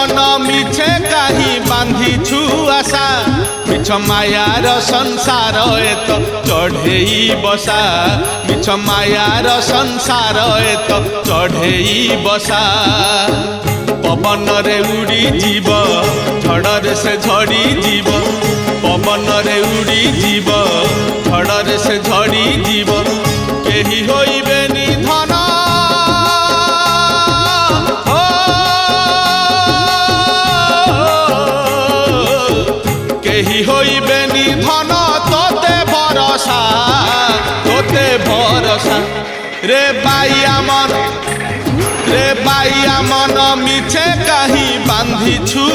मन मिछे कहीं बांधिछु आशा मिछ मायार संसार एत चढ़ेई बसा मिछ मायार संसार एत चढ़ेई बसा पवन रे उड़ी जीव झड़े से झड़ी जीव पवन रे उड़ी जीव झड़े से झड़ी जीव केही होइबे निधन केही होइबे निधन तोते भरोसा रे बाइया मन मिछे कहीं बांधिछु